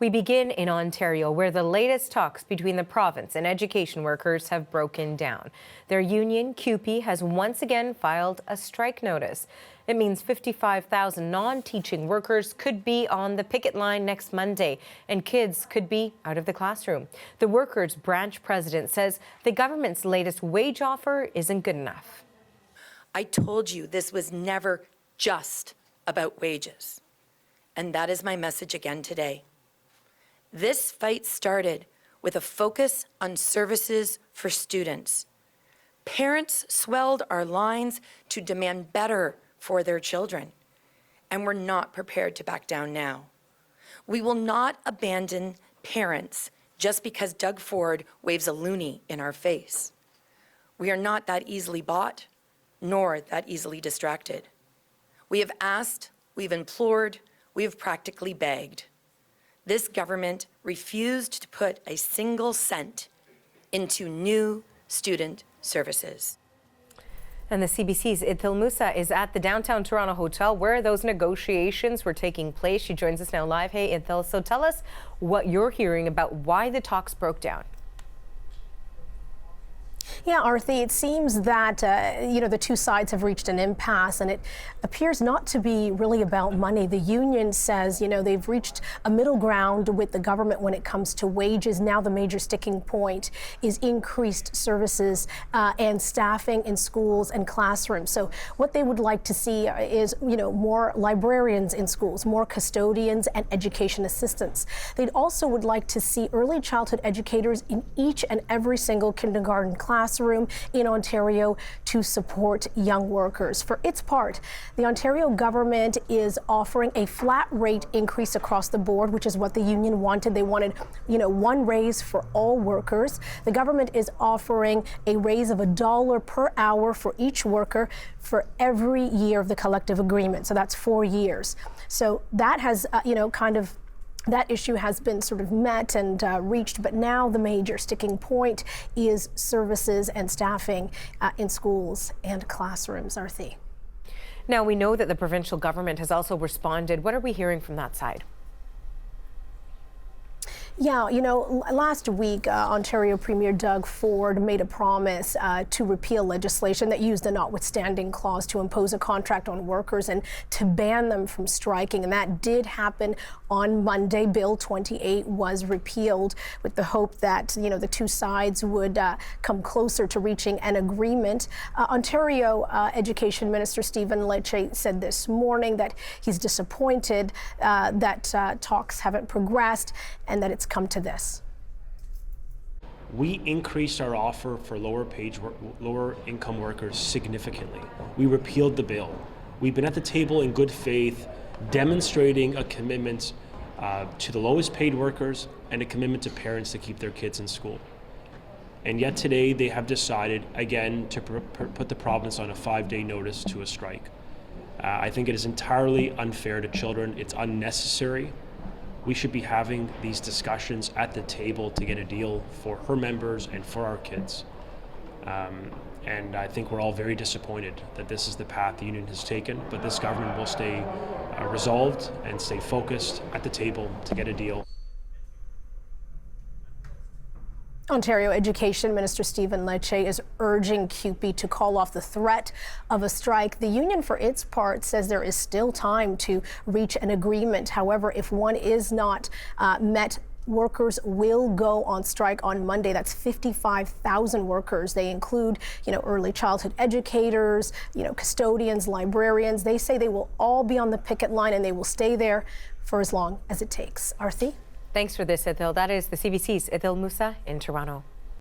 We begin in Ontario, where the latest talks between the province and education workers have broken down. Their union, CUPE, has once again filed a strike notice. It means 55,000 non-teaching workers could be on the picket line next Monday, and kids could be out of the classroom. The workers' branch president says the government's latest wage offer isn't good enough. I told you this was never just about wages, and that is my message again today. This fight started with a focus on services for students. Parents swelled our lines to demand better for their children, and we're not prepared to back down now. We will not abandon parents just because Doug Ford waves a loonie in our face. We are not that easily bought, nor that easily distracted. We have asked, we've implored, we have practically begged. This government refused to put a single cent into new student services. And the CBC's Ithil Musa is at the downtown Toronto hotel where those negotiations were taking place. She joins us now live. Hey, Ithil, so tell us what you're hearing about why the talks broke down. Yeah, Arthi, it seems that, the two sides have reached an impasse, and it appears not to be really about money. The union says, they've reached a middle ground with the government when it comes to wages. Now the major sticking point is increased services and staffing in schools and classrooms. So what they would like to see is, more librarians in schools, more custodians and education assistants. They'd also would like to see early childhood educators in each and every single kindergarten classroom in Ontario to support young workers. For its part, the Ontario government is offering a flat rate increase across the board, which is what the union wanted. They wanted, one raise for all workers. The government is offering a raise of $1 per hour for each worker for every year of the collective agreement. So that's 4 years. So that has, that issue has been sort of met and reached, but now the major sticking point is services and staffing in schools and classrooms. Arthi. Now, we know that the provincial government has also responded. What are we hearing from that side? Yeah, last week, Ontario Premier Doug Ford made a promise to repeal legislation that used the notwithstanding clause to impose a contract on workers and to ban them from striking. And that did happen on Monday. Bill 28 was repealed with the hope that, the two sides would come closer to reaching an agreement. Ontario Education Minister Stephen Lecce said this morning that he's disappointed that talks haven't progressed and that it's come to this. We increased our offer for lower income workers significantly. We repealed the bill. We've been at the table in good faith, demonstrating a commitment to the lowest paid workers and a commitment to parents to keep their kids in school. And yet today they have decided again to put the province on a 5-day notice to a strike. I think it is entirely unfair to children. It's unnecessary. We should be having these discussions at the table to get a deal for her members and for our kids. And I think we're all very disappointed that this is the path the union has taken, but this government will stay resolved and stay focused at the table to get a deal. Ontario Education Minister Stephen Lecce is urging CUPE to call off the threat of a strike. The union, for its part, says there is still time to reach an agreement. However, if one is not met, workers will go on strike on Monday. That's 55,000 workers. They include, early childhood educators, custodians, librarians. They say they will all be on the picket line and they will stay there for as long as it takes. Arthi? Thanks for this, Ithil. That is the CBC's Ithil Musa in Toronto.